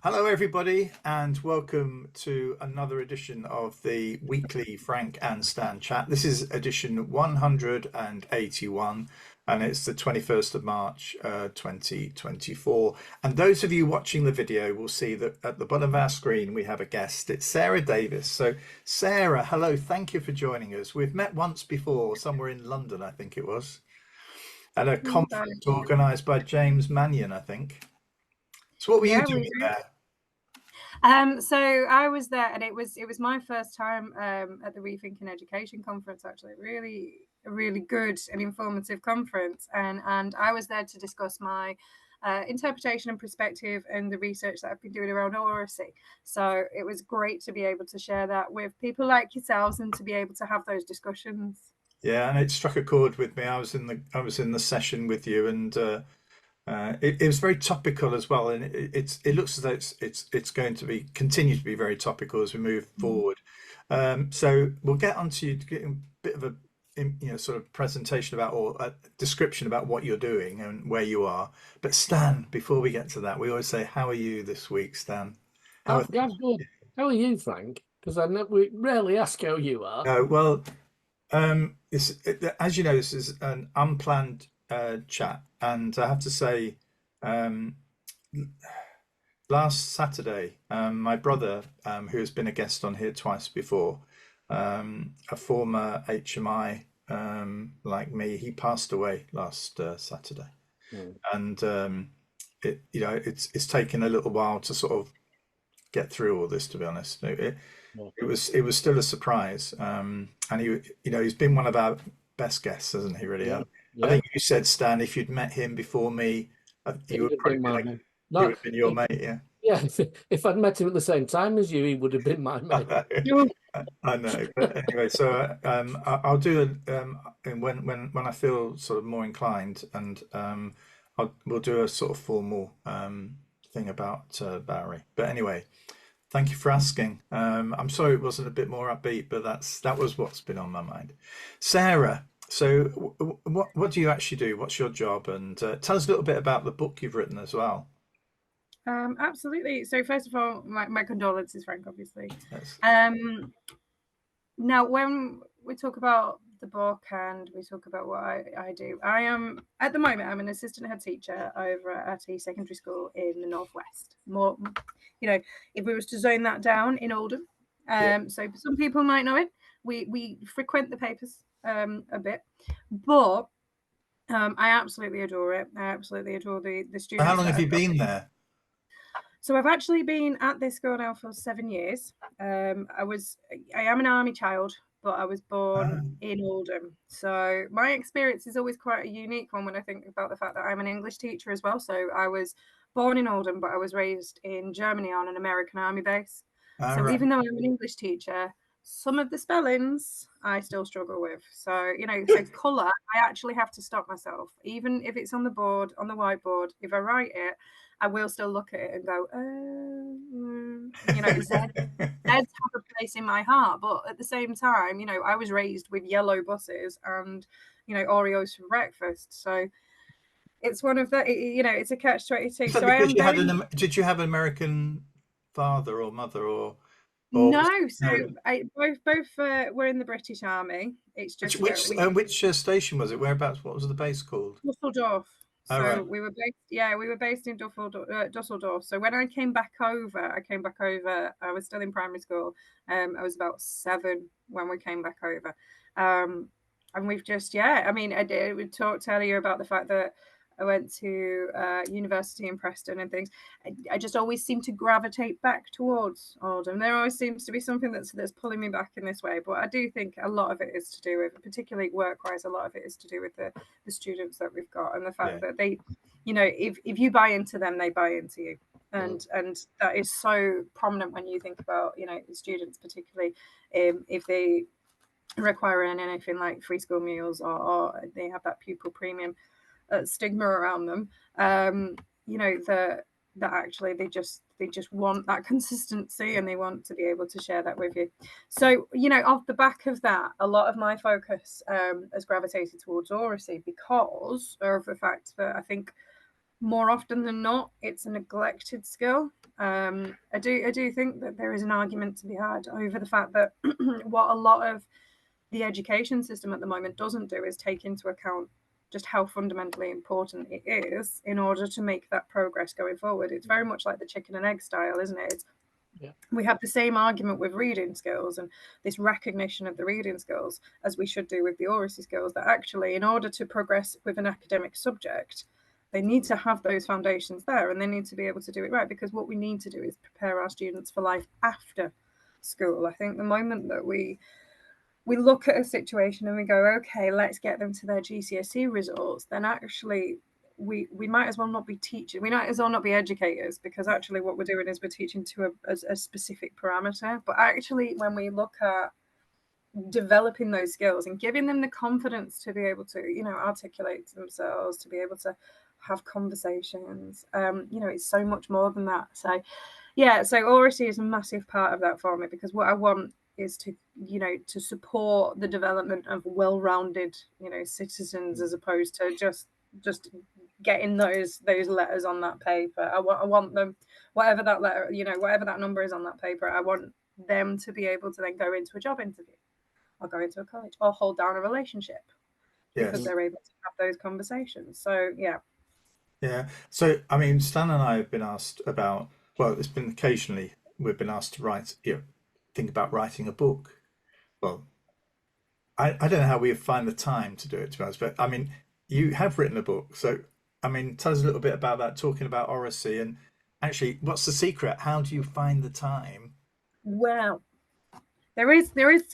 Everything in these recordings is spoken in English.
Hello, everybody, and welcome to another edition of the weekly Frank and Stan chat. This is edition 181, and it's the 21st of March, 2024. And those of you watching the video will see that at the bottom of our screen we have a guest. It's Sarah Davies. So, Sarah, hello, thank you for joining us. We've met once before, somewhere in London, I think it was, at a conference organised by James Mannion, I think. So, what were you doing there? So I was there, and it was my first time at the Rethinking Education conference. Actually, a really good and informative conference, and I was there to discuss my interpretation and perspective and the research that I've been doing around Oracy. So it was great to be able to share that with people like yourselves and to be able to have those discussions. Yeah, and it struck a chord with me. I was in the session with you, and it was very topical as well. And it looks as though it's going to continue to be very topical as we move forward. So we'll get onto you to get a bit of a sort of presentation about, or a description about what you're doing and where you are. But Stan, before we get to that, we always say, "How are you this week, Stan?" I'm good. How are you, Frank? Because we rarely ask how you are. Well, as you know, this is an unplanned chat, and I have to say, last Saturday, my brother, who has been a guest on here twice before, a former HMI like me, he passed away last Saturday, and it's taken a little while to sort of get through all this. To be honest, it was still a surprise, and he's been one of our best guests, hasn't he? Really, I think you said, Stan, if you'd met him before me, you would probably he would have been your mate. Yeah, if I'd met him at the same time as you, he would have been my mate. I know, but anyway, so I'll do when I feel sort of more inclined, and we'll do a sort of formal thing about Barry. But anyway, thank you for asking. I'm sorry it wasn't a bit more upbeat, but that was what's been on my mind. Sarah, so what do you actually do? What's your job? And tell us a little bit about the book you've written as well. Absolutely. So first of all, my condolences, Frank, obviously. Yes. Now, when we talk about the book and we talk about what I do, I am, at the moment, I'm an assistant head teacher over at a secondary school in the Northwest. More, if we was to zone that down, in Oldham. So some people might know it. We frequent the papers a bit, but I absolutely adore it. I absolutely adore the students. How long have you been there? So I've actually been at this school now for 7 years. I am an army child, but I was born in Oldham. So my experience is always quite a unique one when I think about the fact that I'm an English teacher as well. So I was born in Oldham, but I was raised in Germany on an American army base. So even though I'm an English teacher, some of the spellings I still struggle with. So, so colour, I actually have to stop myself. Even if it's on the board, on the whiteboard, if I write it, I will still look at it and go, Zeds have a place in my heart. But at the same time, I was raised with yellow buses and, Oreos for breakfast. So it's one of the, it's a catch-22. So did you have an American father or mother or? No, both were in the British Army. It's just which station was it? Whereabouts? What was the base called? Dusseldorf. So we were based in Dusseldorf. So when I came back over, I was still in primary school. I was about 7 when we came back over. And we've just, we talked earlier about the fact that I went to university in Preston and things. I just always seem to gravitate back towards Oldham. There always seems to be something that's pulling me back in this way. But I do think a lot of it is to do with, particularly work-wise, a lot of it is to do with the students that we've got and the fact that they, if you buy into them, they buy into you. And that is so prominent when you think about, the students, particularly if they require anything like free school meals or they have that pupil premium stigma around them, that actually they just want that consistency and they want to be able to share that with you. So off the back of that, a lot of my focus has gravitated towards Oracy because of the fact that I think more often than not, it's a neglected skill. I do think that there is an argument to be had over the fact that what a lot of the education system at the moment doesn't do is take into account just how fundamentally important it is in order to make that progress going forward. It's very much like the chicken and egg style, isn't it? We have the same argument with reading skills and this recognition of the reading skills as we should do with the Oracy skills, that actually in order to progress with an academic subject, they need to have those foundations there and they need to be able to do it right, because what we need to do is prepare our students for life after school. I think the moment that we look at a situation and we go, okay, let's get them to their GCSE results, then actually we might as well not be teaching. We might as well not be educators, because actually what we're doing is we're teaching to a specific parameter. But actually, when we look at developing those skills and giving them the confidence to be able to, you know, articulate themselves, to be able to have conversations, you know, it's so much more than that. So yeah, so Oracy is a massive part of that for me, because what I want is to, you know, to support the development of well-rounded, you know, citizens, as opposed to just getting those letters on that paper. I want them, whatever that letter, you know, whatever that number is on that paper, I want them to be able to then go into a job interview or go into a college or hold down a relationship, because they're able to have those conversations. So yeah. Yeah. So I mean, Stan and I have been asked about, well, it's been occasionally we've been asked to write, you know, think about writing a book. Well, I don't know how we find the time to do it, to be honest, but I mean, you have written a book. So, I mean, tell us a little bit about that, talking about Oracy, and actually, what's the secret? How do you find the time? Well, there is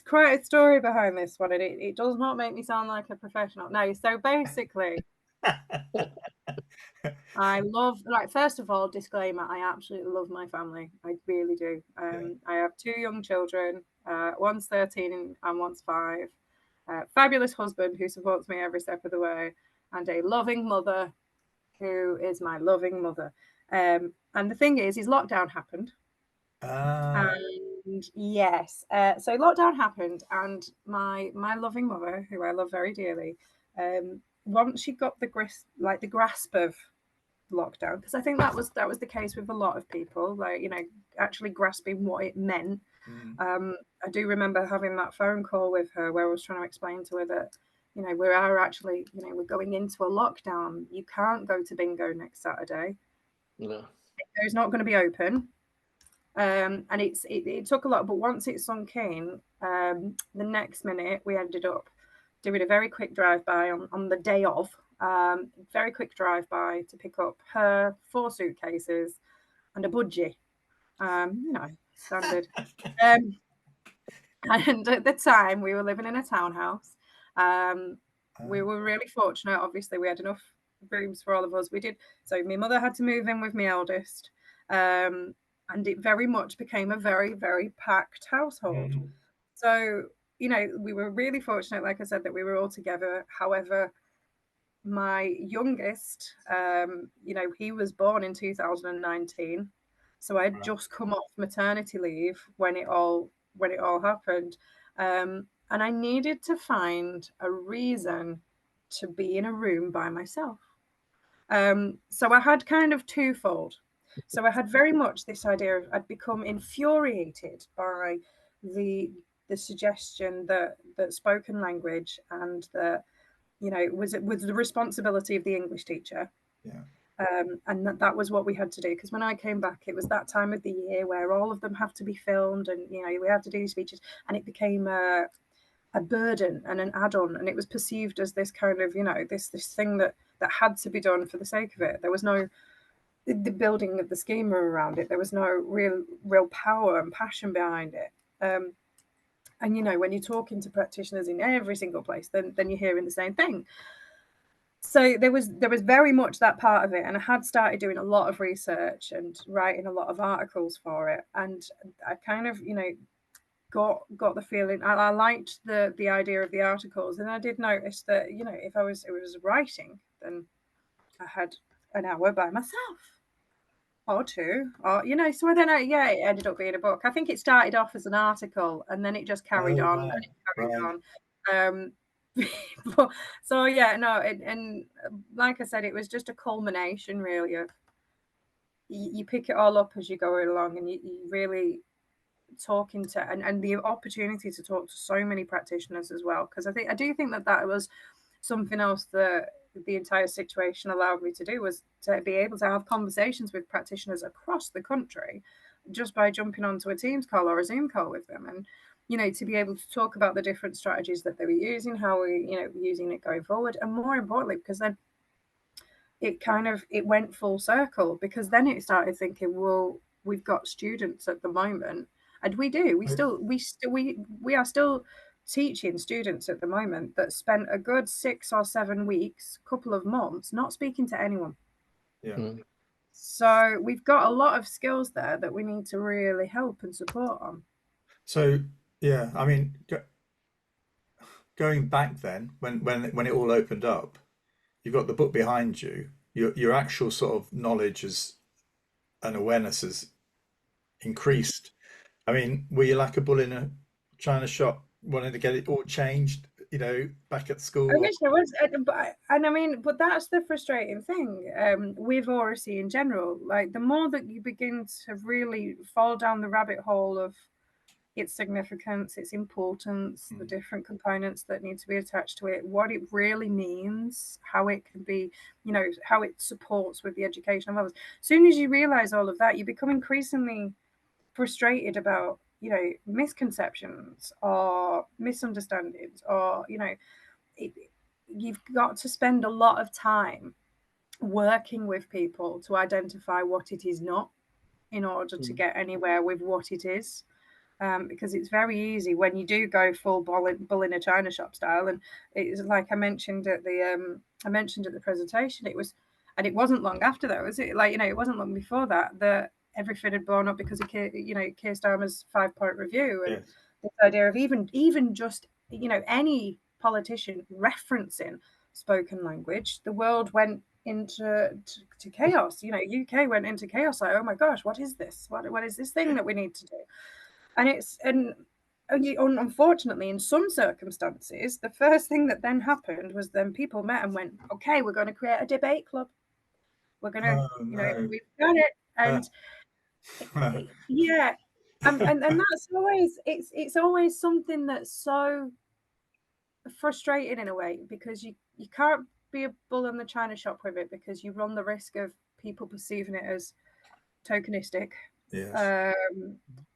quite a story behind this one, and it does not make me sound like a professional. No, so basically, I love, like, first of all, disclaimer, I absolutely love my family. I really do. I have two young children. One's 13 and one's 5. Fabulous husband who supports me every step of the way, and a loving mother who is my loving mother. And the thing is lockdown happened. And yes, so lockdown happened, and my loving mother, who I love very dearly, once she got the grasp of lockdown, because I think that was the case with a lot of people, like, you know, actually grasping what it meant. I do remember having that phone call with her where I was trying to explain to her that, you know, we are actually, you know, we're going into a lockdown. You can't go to bingo next Saturday. No. Bingo's not going to be open. And it took a lot, but once it sunk in, the next minute we ended up doing a very quick drive-by on the day of, very quick drive-by to pick up her 4 suitcases and a budgie, you know, standard. And at the time we were living in a townhouse. We were really fortunate. Obviously, we had enough rooms for all of us. We did. So my mother had to move in with my eldest. And it very much became a very, very packed household. So, you know, we were really fortunate, like I said, that we were all together. However, my youngest, you know, he was born in 2019. So I had just come off maternity leave when it all happened. And I needed to find a reason to be in a room by myself. So I had kind of twofold. So I had very much this idea of, I'd become infuriated by the suggestion that spoken language and that, you know, was the responsibility of the English teacher. Yeah. And that was what we had to do, because when I came back, it was that time of the year where all of them have to be filmed, and, you know, we have to do speeches, and it became a burden and an add-on, and it was perceived as this kind of, you know, this thing that had to be done for the sake of it. There was no the building of the schema around it. There was no real power and passion behind it. And, you know, when you're talking to practitioners in every single place, then you're hearing the same thing. So there was very much that part of it, and I had started doing a lot of research and writing a lot of articles for it, and I kind of, you know, got the feeling I liked the idea of the articles, and I did notice that, you know, if it was writing, then I had an hour by myself or 2, or, you know, so I don't know. Yeah, it ended up being a book. I think it started off as an article and then it just carried on and it carried on. So yeah, no, and like I said, it was just a culmination really of you pick it all up as you go along, and you really talking to and the opportunity to talk to so many practitioners as well, because I do think that was something else that the entire situation allowed me to do, was to be able to have conversations with practitioners across the country just by jumping onto a Teams call or a Zoom call with them, and to be able to talk about the different strategies that they were using, how we using it going forward, and more importantly, because then it went full circle, because then it started thinking, well, we've got students at the moment, and we are still teaching students at the moment that spent a good 6 or 7 weeks, couple of months, not speaking to anyone. Yeah. So we've got a lot of skills there that we need to really help and support on. So yeah, I mean, going back then, when it all opened up, you've got the book behind you. Your actual sort of knowledge and awareness has increased. I mean, were you like a bull in a china shop, wanting to get it all changed, back at school? I wish there was, but that's the frustrating thing with Oracy in general. Like, the more that you begin to really fall down the rabbit hole of its significance, its importance, the different components that need to be attached to it, what it really means, how it can be, how it supports with the education of others. As soon as you realize all of that, you become increasingly frustrated about, misconceptions or misunderstandings, or, you've got to spend a lot of time working with people to identify what it is not, in order to get anywhere with what it is. Because it's very easy when you do go full bull in a china shop style, and it's like I mentioned at the presentation. It wasn't long after that, was it? Like, it wasn't long before that everything had blown up because of Keir Starmer's 5-point review, and Yes. this idea of even just any politician referencing spoken language, the world went into chaos. UK went into chaos. Like, oh my gosh, what is this? What is this thing that we need to do? And unfortunately, in some circumstances, the first thing that then happened was then people met and went, okay, we're going to create a debate club. We're going to, Oh no. we've done it. And yeah, and that's always, it's always something that's so frustrating in a way, because you can't be a bull in the china shop with it, because you run the risk of people perceiving it as tokenistic, Yes.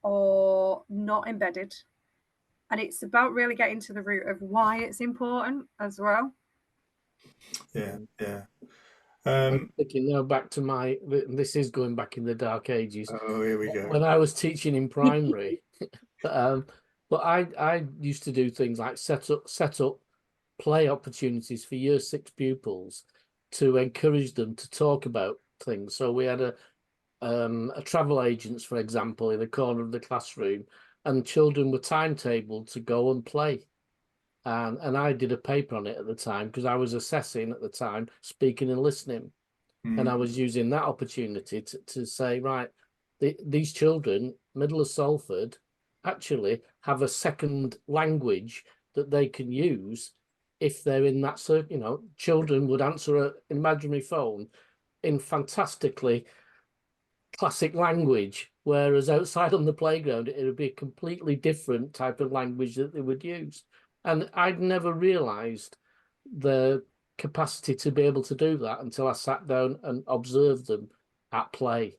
or not embedded. And it's about really getting to the root of why it's important as well. Yeah. Yeah. I'm thinking now back to this is going back in the dark ages. Oh, here we go. When I was teaching in primary, but I used to do things like set up play opportunities for year 6 pupils to encourage them to talk about things. So we had a travel agents, for example, in the corner of the classroom, and children were timetabled to go and play. And I did a paper on it at the time, because I was assessing at the time, speaking and listening. And I was using that opportunity to say, right, these children, middle of Salford, actually have a second language that they can use if they're in that circle. Children would answer an imaginary phone in fantastically classic language, whereas outside on the playground, it would be a completely different type of language that they would use. And I'd never realized the capacity to be able to do that until I sat down and observed them at play,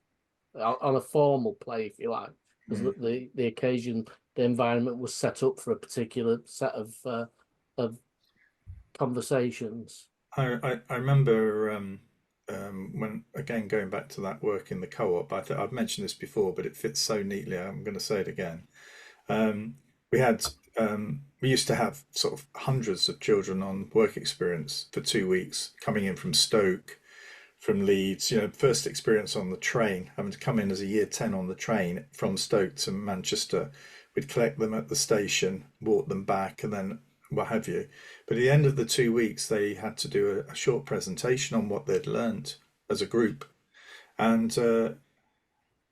on a formal play, if you like, because the occasion, the environment was set up for a particular set of conversations. I remember when, again, going back to that work in the co-op. I've mentioned this before, but it fits so neatly. I'm going to say it again. We had we used to have sort of hundreds of children on work experience for 2 weeks, coming in from Stoke, from Leeds. First experience on the train, having to come in as a year 10 on the train from Stoke to Manchester. We'd collect them at the station, walk them back, and then what have you. But at the end of the 2 weeks, they had to do a short presentation on what they'd learned as a group. And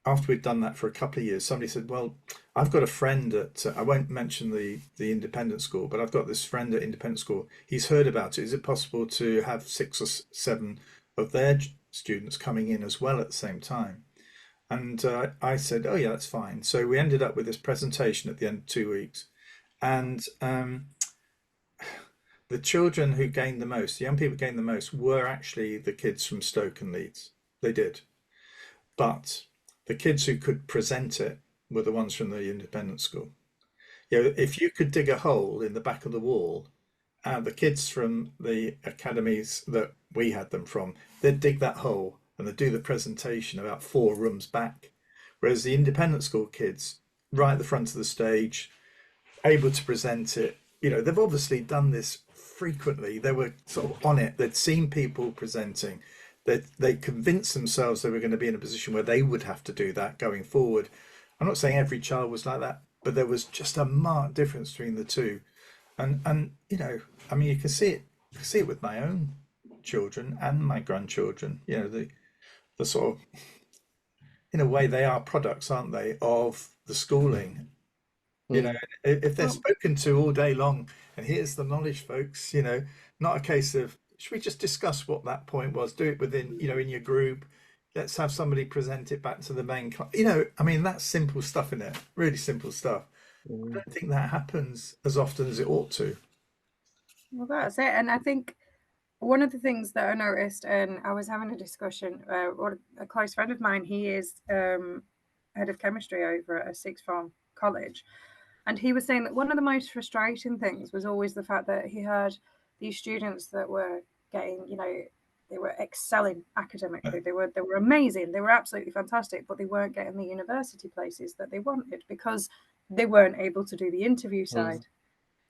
after we'd done that for a couple of years, somebody said, well, I've got a friend at, I won't mention the independent school, but I've got this friend at independent school. He's heard about it. Is it possible to have 6 or 7 of their students coming in as well at the same time? And I said, oh, yeah, that's fine. So we ended up with this presentation at the end of 2 weeks. And the children who gained the most, the young people who gained the most, were actually the kids from Stoke and Leeds. They did. But the kids who could present it were the ones from the independent school. You know, if you could dig a hole in the back of the wall, the kids from the academies that we had them from, they'd dig that hole and they'd do the presentation about 4 rooms back. Whereas the independent school kids, right at the front of the stage, able to present it, you know, they've obviously done this frequently. They were sort of on it. They'd seen people presenting. They convinced themselves they were going to be in a position where they would have to do that going forward. I'm not saying every child was like that, but there was just a marked difference between the two. And you know, I mean, you can see it with my own children and my grandchildren. You know, the sort of, in a way, they are products, aren't they, of the schooling. You know, if they're spoken to all day long, and here's the knowledge, folks, you know, not a case of, should we just discuss what that point was? Do it within, you know, in your group. Let's have somebody present it back to the main class. You know, I mean, that's simple stuff, in it? Really simple stuff. I don't think that happens as often as it ought to. Well, that's it. And I think one of the things that I noticed, and I was having a discussion, or a close friend of mine, he is head of chemistry over at a sixth form college. And he was saying that one of the most frustrating things was always the fact that he had these students that were getting, you know, they were excelling academically. They were amazing. They were absolutely fantastic, but they weren't getting the university places that they wanted because they weren't able to do the interview side.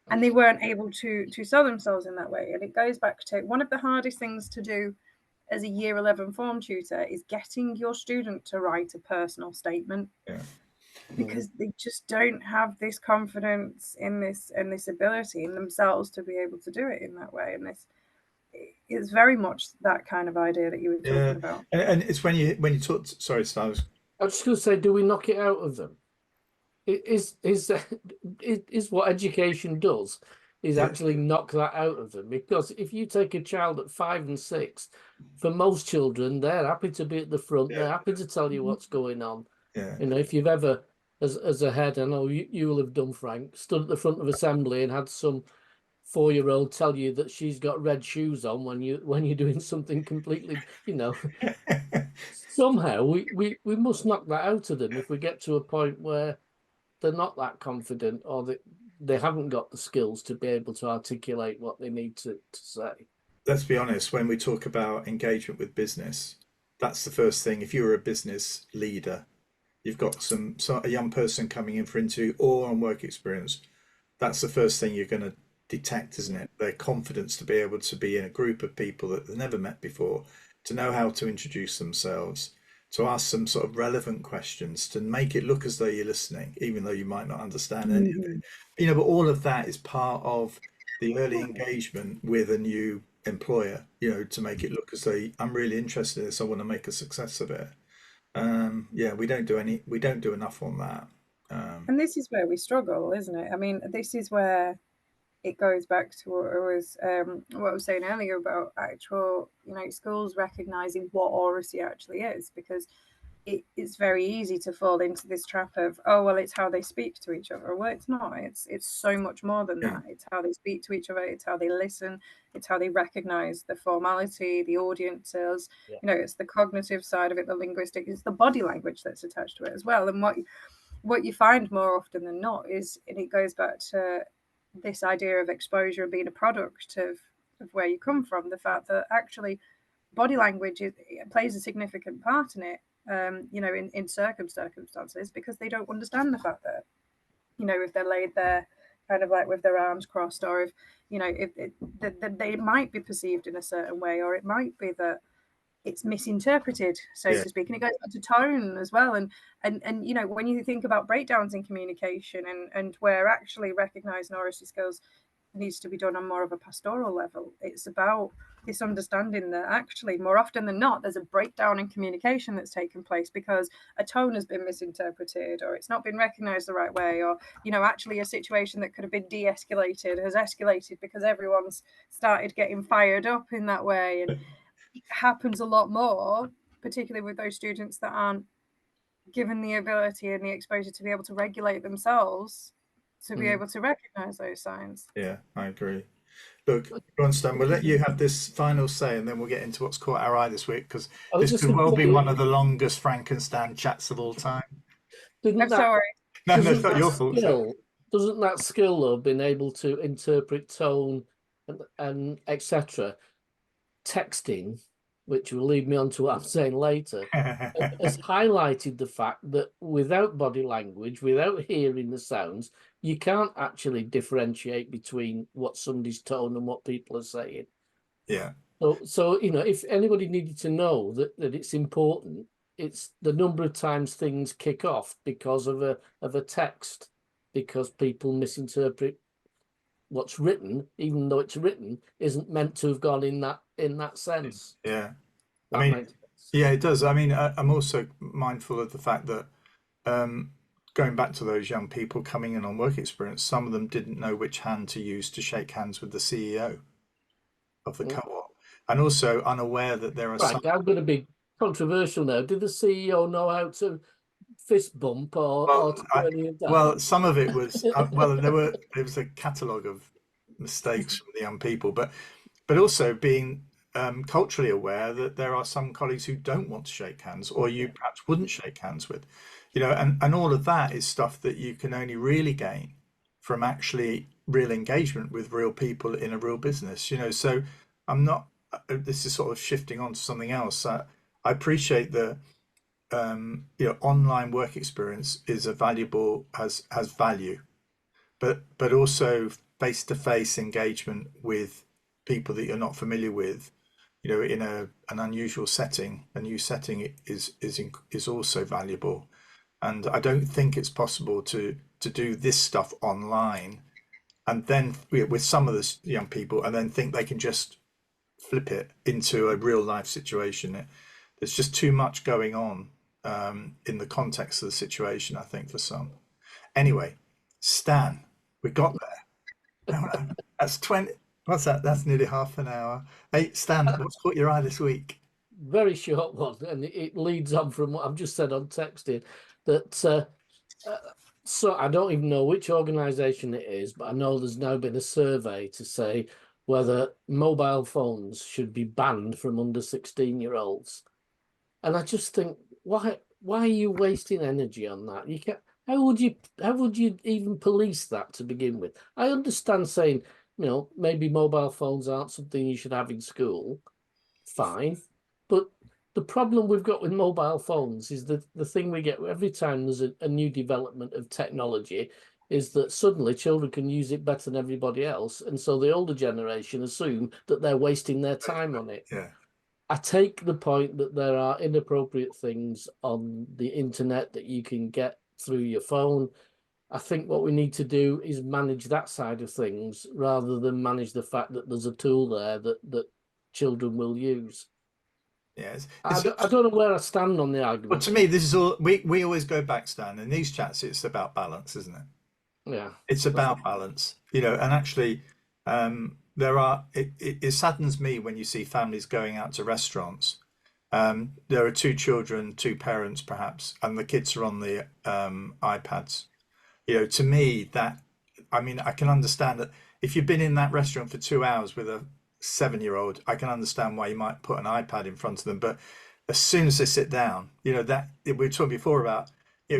And they weren't able to sell themselves in that way. And it goes back to one of the hardest things to do as a year 11 form tutor is getting your student to write a personal statement. Yeah. Because they just don't have this confidence in this and this ability in themselves to be able to do it in that way. And this is very much that kind of idea that you were talking about. And it's when you talk. Sorry, Styles. I was just going to say, do we knock it out of them? Is what education does is actually knock that out of them, because if you take a child at 5 and 6, for most children, they're happy to be at the front. They're happy to tell you what's going on. You know, if you've ever, as a head, I know you will have done, Frank, stood at the front of assembly and had some 4-year-old tell you that she's got red shoes on when you're doing something completely, you know. Somehow we must knock that out of them if we get to a point where they're not that confident, or they haven't got the skills to be able to articulate what they need to say. Let's be honest, when we talk about engagement with business, that's the first thing. If you're a business leader, you've got a young person coming in for interview or on work experience, that's the first thing you're going to detect, isn't it? Their confidence to be able to be in a group of people that they've never met before, to know how to introduce themselves, to ask some sort of relevant questions, to make it look as though you're listening, even though you might not understand any of it. You know, but all of that is part of the early engagement with a new employer, you know, to make it look as though I'm really interested in this, I want to make a success of it. Yeah, we don't do enough on that. And this is where we struggle, isn't it? I mean, this is where it goes back to what I was saying earlier about actual, you know, schools recognizing what Oracy actually is, because it's very easy to fall into this trap of, oh, well, it's how they speak to each other. Well, it's not. It's so much more than that. It's how they speak to each other. It's how they listen. It's how they recognize the formality, the audiences. You know, it's the cognitive side of it, the linguistic. It's the body language that's attached to it as well. And what you find more often than not is, and it goes back to this idea of exposure and being a product of where you come from, the fact that actually body language plays a significant part in it, you know, in circumstances, because they don't understand the fact that, you know, if they're laid there kind of like with their arms crossed, or if, you know, if they might be perceived in a certain way, or it might be that it's misinterpreted, so to speak. And it goes back to tone as well. And you know, when you think about breakdowns in communication and where actually recognizing Oracy skills needs to be done on more of a pastoral level. It's about this understanding that actually more often than not there's a breakdown in communication that's taken place because a tone has been misinterpreted, or it's not been recognized the right way, or actually a situation that could have been de-escalated has escalated because everyone's started getting fired up in that way. And it happens a lot more, particularly with those students that aren't given the ability and the exposure to be able to regulate themselves, to be able to recognize those signs. Yeah, I agree. Look, Stan, we'll let you have this final say, and then we'll get into what's caught our eye this week, because this could well be one of the longest Frankenstein chats of all time. I'm sorry. No, it's not your fault. Doesn't that skill of being able to interpret tone and etc. texting, which will lead me on to what I'm saying later, has highlighted the fact that without body language, without hearing the sounds, you can't actually differentiate between what somebody's tone and what people are saying. Yeah. So if anybody needed to know that it's important, it's the number of times things kick off because of a text, because people misinterpret what's written, even though it's written, isn't meant to have gone in that sense. Yeah. I mean, yeah, it does. I mean, I'm also mindful of the fact that going back to those young people coming in on work experience, some of them didn't know which hand to use to shake hands with the CEO of the co-op, and also unaware that there are some... I'm going to be controversial now. Did the CEO know how to fist bump or to do any of that? Well, some of it was there was a catalogue of mistakes from the young people, but also being culturally aware that there are some colleagues who don't want to shake hands, or you perhaps wouldn't shake hands with, and all of that is stuff that you can only really gain from actually real engagement with real people in a real business. So I'm not, this is sort of shifting on to something else. I appreciate the online work experience is a valuable, has value, but also face-to-face engagement with people that you're not familiar with, in an unusual setting, a new setting is also valuable. And I don't think it's possible to do this stuff online and then with some of the young people, and then think they can just flip it into a real life situation. There's just too much going on in the context of the situation, I think, for some. Anyway, Stan, we got there. That's 20. What's that? That's nearly half an hour. Hey, Stan, what's caught your eye this week? Very short one, and it leads on from what I've just said on texting. That so I don't even know which organisation it is, but I know there's now been a survey to say whether mobile phones should be banned from under 16-year-olds. And I just think, why are you wasting energy on that? You can't. How would you even police that to begin with? I understand saying, maybe mobile phones aren't something you should have in school. Fine. But the problem we've got with mobile phones is that the thing we get every time there's a new development of technology is that suddenly children can use it better than everybody else. And so the older generation assume that they're wasting their time on it. Yeah. I take the point that there are inappropriate things on the internet that you can get through your phone. I think what we need to do is manage that side of things rather than manage the fact that there's a tool there that children will use. Yes. I don't know where I stand on the argument. But to me, this is all we always go back, Stan. In these chats, it's about balance, isn't it? Yeah. It's about balance, and actually, it saddens me when you see families going out to restaurants. There are two children, two parents perhaps, and the kids are on the iPads. To me, I can understand that if you've been in that restaurant for 2 hours with a 7-year-old, I can understand why you might put an iPad in front of them. But as soon as they sit down, that we were talking before about,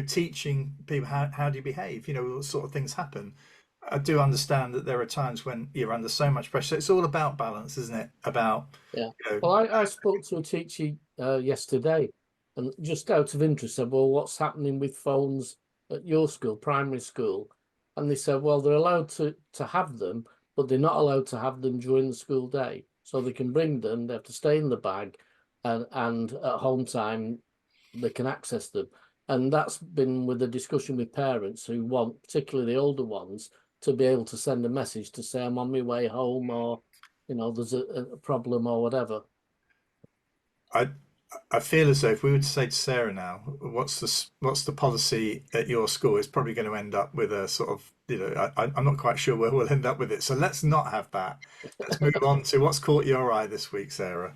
teaching people how do you behave, what sort of things happen. I do understand that there are times when you're under so much pressure. It's all about balance, isn't it? About Well, I spoke to a teacher yesterday, and just out of interest said, well, what's happening with phones at your school, primary school? And they said, well, they're allowed to have them, but they're not allowed to have them during the school day. So they can bring them, they have to stay in the bag, and at home time they can access them. And that's been with a discussion with parents who want, particularly the older ones, to be able to send a message to say I'm on my way home, or there's a problem or whatever. I feel as though if we were to say to Sarah now, what's the policy at your school, it's probably going to end up with a sort of, I'm not quite sure where we'll end up with it. So let's not have that. Let's move on to what's caught your eye this week, Sarah.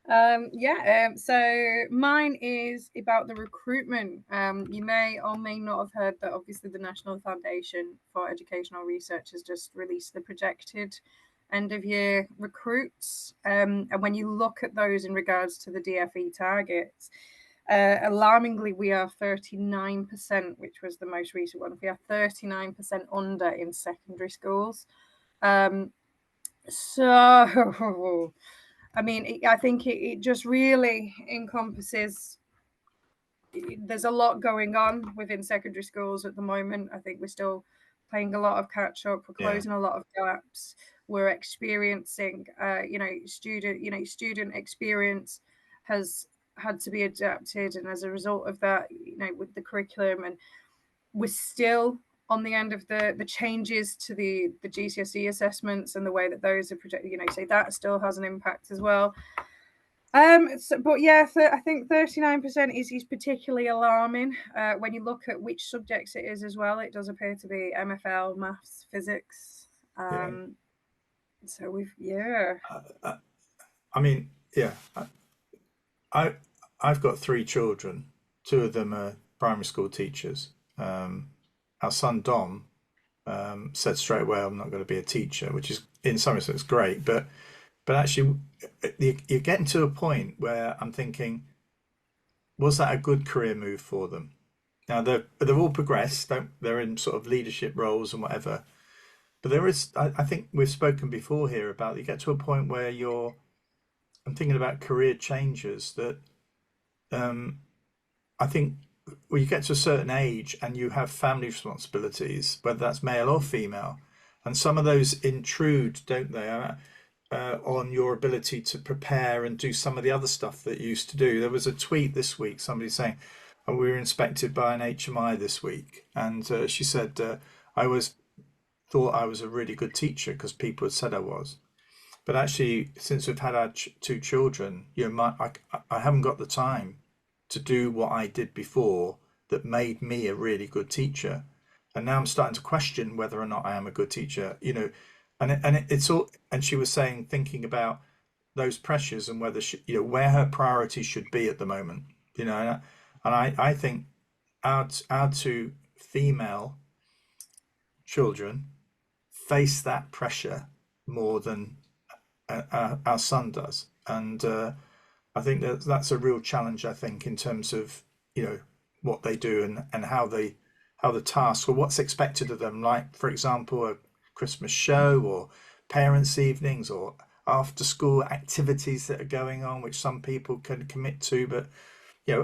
So mine is about the recruitment. You may or may not have heard that obviously the National Foundation for Educational Research has just released the projected end of year recruits. And when you look at those in regards to the DFE targets, alarmingly, we are 39%, which was the most recent one. We are 39% under in secondary schools. So I mean, I think it just really encompasses, there's a lot going on within secondary schools at the moment. I think we're still playing a lot of catch up. We're closing a lot of gaps. We're experiencing, student experience has had to be adapted. And as a result of that, with the curriculum, and we're still on the end of the changes to the GCSE assessments and the way that those are projected, so that still has an impact as well. I think 39% is particularly alarming. When you look at which subjects it is as well, it does appear to be MFL, maths, physics. So I've got 3 children. 2 of them are primary school teachers. Our son Dom said straight away, I'm not going to be a teacher, which is in some respects great, but actually you're getting to a point where I'm thinking, was that a good career move for them? Now they've all progressed, they're in sort of leadership roles and whatever, but there is, I think we've spoken before here about, you get to a point where I'm thinking about career changes that I think when you get to a certain age and you have family responsibilities, whether that's male or female, and some of those intrude, don't they, on your ability to prepare and do some of the other stuff that you used to do. There was a tweet this week, somebody saying, we were inspected by an HMI this week, and she said, I thought I was a really good teacher because people had said I was. But actually, since we've had our 2 children, I haven't got the time to do what I did before that made me a really good teacher. And now I'm starting to question whether or not I am a good teacher, it's all, and she was saying, thinking about those pressures and whether where her priorities should be at the moment, and I think our 2 female children face that pressure more than our son does. And I think that's a real challenge, I think, in terms of, what they do and how the tasks or what's expected of them. Like, for example, a Christmas show or parents' evenings or after school activities that are going on, which some people can commit to, but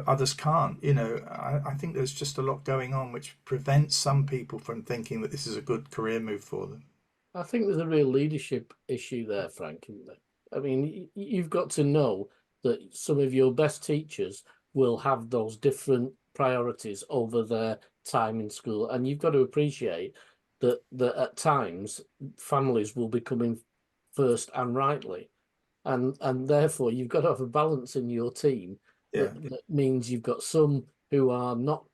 others can't. I think there's just a lot going on which prevents some people from thinking that this is a good career move for them. I think there's a real leadership issue there, Frank, isn't there? I mean, you've got to know that some of your best teachers will have those different priorities over their time in school, and you've got to appreciate that at times families will be coming first, and rightly, and therefore you've got to have a balance in your team. That means you've got some who are not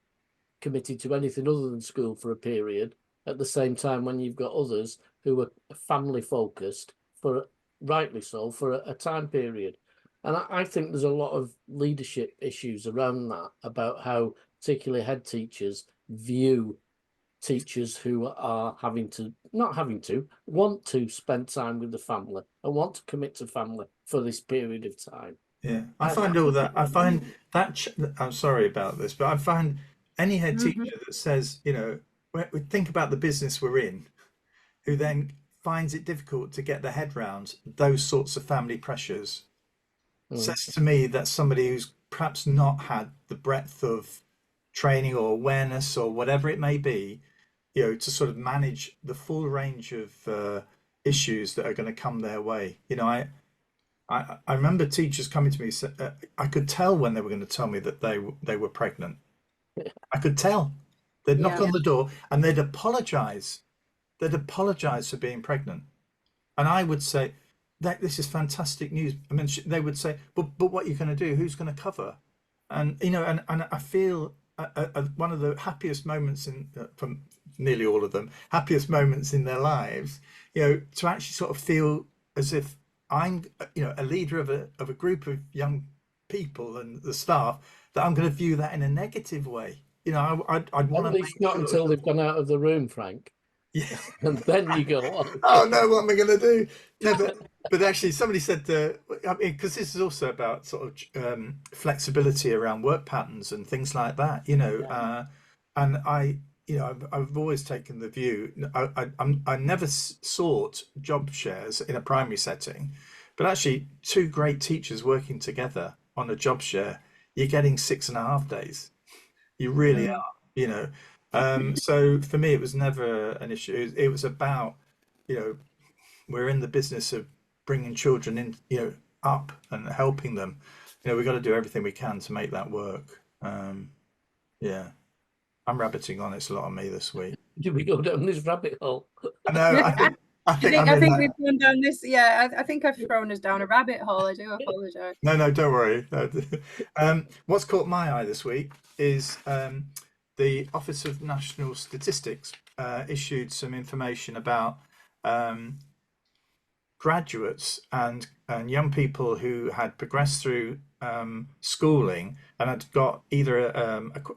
committed to anything other than school for a period, at the same time when you've got others who are family focused, for rightly so, for a time period. And I think there's a lot of leadership issues around that, about how particularly head teachers view teachers who are want to spend time with the family and want to commit to family for this period of time. I find that I'm sorry about this, but I find any head teacher that says, we think about the business we're in, who then finds it difficult to get their head around those sorts of family pressures, says to me that somebody who's perhaps not had the breadth of training or awareness or whatever it may be, to sort of manage the full range of issues that are going to come their way. I remember teachers coming to me, I could tell when they were going to tell me that they were pregnant. I could tell. They'd knock on the door and they'd apologize they'd apologize for being pregnant. And I would say that this is fantastic news. I mean, they would say, but what are you going to do? Who's going to cover? And and I feel one of the happiest moments from nearly all of them, happiest moments in their lives, to actually sort of feel as if I'm, a leader of a group of young people and the staff, that I'm going to view that in a negative way. I'd want to At least make not sure. until they've gone out of the room, Frank. Yeah. And then you go, oh, Oh no, what am I going to do? No, but actually, somebody said, I mean, because this is also about sort of flexibility around work patterns and things like that, and I've always taken the view. I never sought job shares in a primary setting, but actually, two great teachers working together on a job share, you're getting 6.5 days. You really are. So for me, it was never an issue. It was about, we're in the business of bringing children in, up and helping them. We've got to do everything we can to make that work. Yeah, I'm rabbiting on. It's a lot on me this week. did we go down this rabbit hole? I know. I think we've gone down this. Yeah, I think I've thrown us down a rabbit hole. I do apologise. No, don't worry. No. What's caught my eye this week is the Office of National Statistics issued some information about graduates and young people who had progressed through schooling and had got either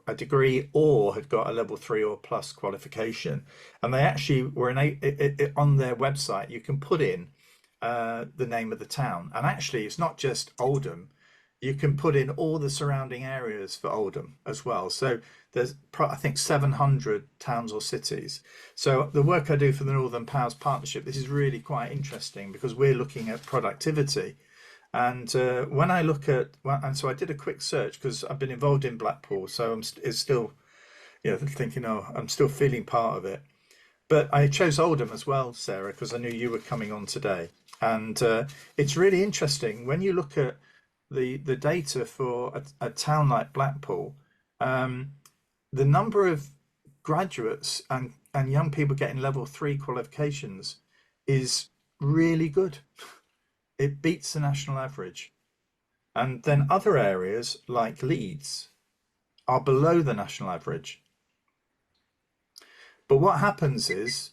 a degree or had got a level 3 or plus qualification, and they actually were on their website. You can put in the name of the town, and actually it's not just Oldham. You can put in all the surrounding areas for Oldham as well. So there's, I think, 700 towns or cities. So the work I do for the Northern Powers Partnership, this is really quite interesting because we're looking at productivity. And when I look at, and so I did a quick search because I've been involved in Blackpool, so it's still, thinking, oh, I'm still feeling part of it. But I chose Oldham as well, Sarah, because I knew you were coming on today. And it's really interesting when you look at the data for a town like Blackpool, the number of graduates and young people getting level 3 qualifications is really good. It beats the national average. And then other areas like Leeds are below the national average. But what happens is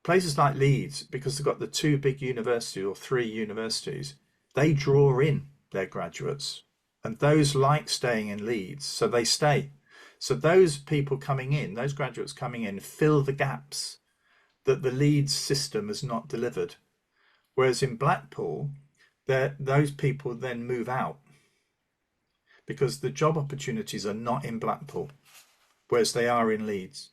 places like Leeds, because they've got the 2 big universities or 3 universities, they draw in their graduates, and those like staying in Leeds, so they stay. So those people coming in, those graduates coming in, fill the gaps that the Leeds system has not delivered. Whereas in Blackpool, those people then move out because the job opportunities are not in Blackpool, whereas they are in Leeds.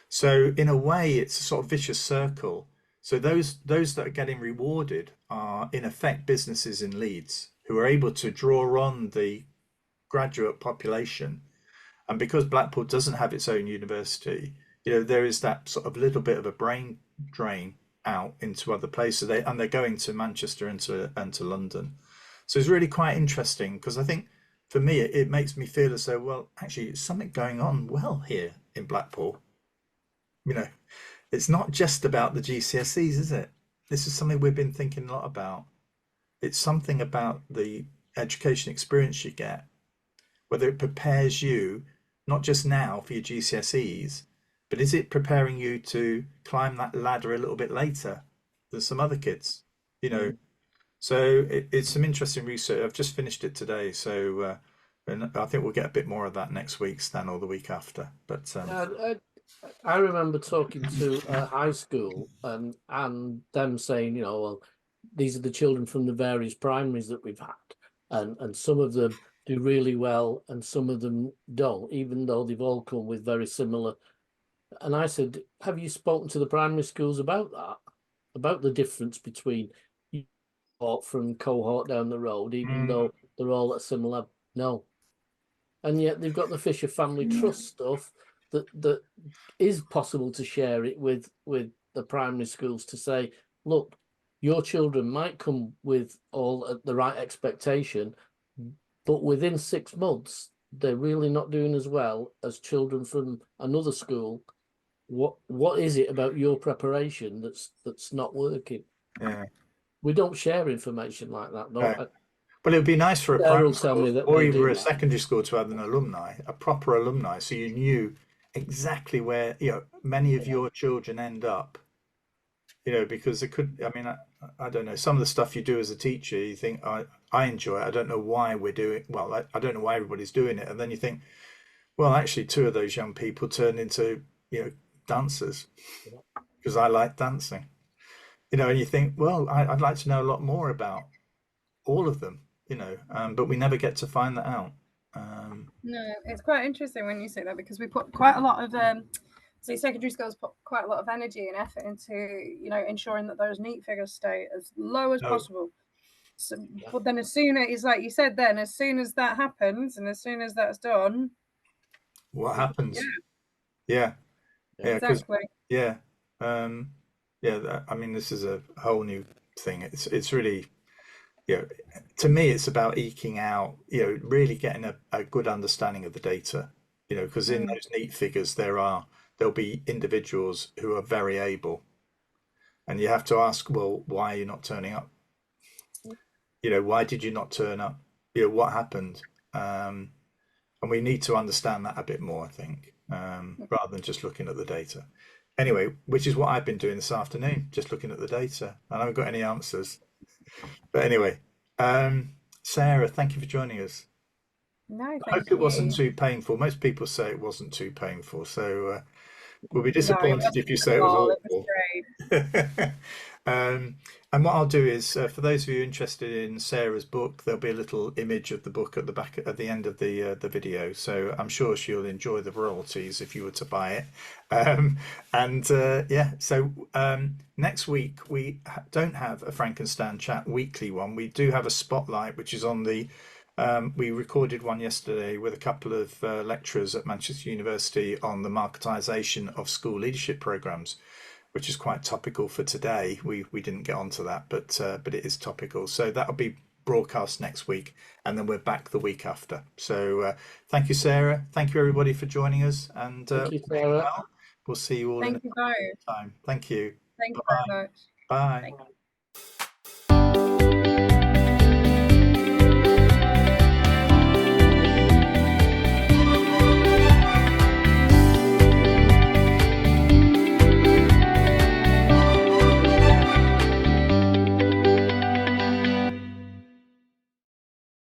So in a way, it's a sort of vicious circle. So those that are getting rewarded are in effect businesses in Leeds who are able to draw on the graduate population. And because Blackpool doesn't have its own university, there is that sort of little bit of a brain drain out into other places. They're going to Manchester and to London. So it's really quite interesting because I think for me, it makes me feel as though, well, actually, it's something going on well here in Blackpool. It's not just about the GCSEs, is it? This is something we've been thinking a lot about. It's something about the education experience you get, whether it prepares you not just now for your GCSEs, but is it preparing you to climb that ladder a little bit later than some other kids? So it's some interesting research. I've just finished it today, so and I think we'll get a bit more of that next week, Stan, or the week after. But I remember talking to a high school and them saying, well, these are the children from the various primaries that we've had, and some of them do really well and some of them don't, even though they've all come with very similar. And I said, have you spoken to the primary schools about that, about the difference between from cohort down the road, even though they're all at similar? No. And yet they've got the Fisher Family Trust stuff that is possible to share it with the primary schools to say, look, your children might come with all the right expectation, but within 6 months, they're really not doing as well as children from another school what is it about your preparation that's not working? Yeah. We don't share information like that. No. No, But it would be nice for a Sarah primary will tell me school that or they even do a that. secondary school to have an alumni, a proper alumni, so you knew exactly where, many of your children end up, because it could, I mean, I don't know, some of the stuff you do as a teacher, you think, I enjoy it. I don't know why we're doing, well, I don't know why everybody's doing it. And then you think, well, actually, two of those young people turned into, dancers because I like dancing, and you think, well, I'd like to know a lot more about all of them, but we never get to find that out. No, it's quite interesting when you say that, because we put quite a lot of so secondary schools put quite a lot of energy and effort into ensuring that those neat figures stay as low as possible. So, but then as soon as, like you said, then as soon as that happens and as soon as that's done, What happens? Yeah, exactly. Yeah, I mean, this is a whole new thing. It's really, to me, it's about eking out, really getting a good understanding of the data, because in those neat figures there'll be individuals who are very able, and you have to ask, well, why are you not turning up? Why did you not turn up? What happened? And we need to understand that a bit more, I think, rather than just looking at the data. Anyway, which is what I've been doing this afternoon, just looking at the data. I haven't got any answers. But anyway, Sarah, thank you for joining us. No, I thank hope it wasn't you. too painful. Most people say it wasn't too painful, so we'll be No, it disappointed if you say it was wasn't. It was awful. great. And what I'll do is, for those of you interested in Sarah's book, there'll be a little image of the book at the back at the end of the video. So I'm sure she'll enjoy the royalties if you were to buy it. Next week we don't have a Frankenstein Chat weekly one. We do have a spotlight, which is on the. We recorded one yesterday with a couple of lecturers at Manchester University on the marketisation of school leadership programmes, which is quite topical for today. We didn't get onto that, but it is topical. So that'll be broadcast next week, and then we're back the week after. So thank you, Sarah. Thank you, everybody, for joining us, and Thank you, Sarah. we'll see you all in Thank you both. a time. Thank you. Thank you Bye-bye. very much. Bye. Thank you.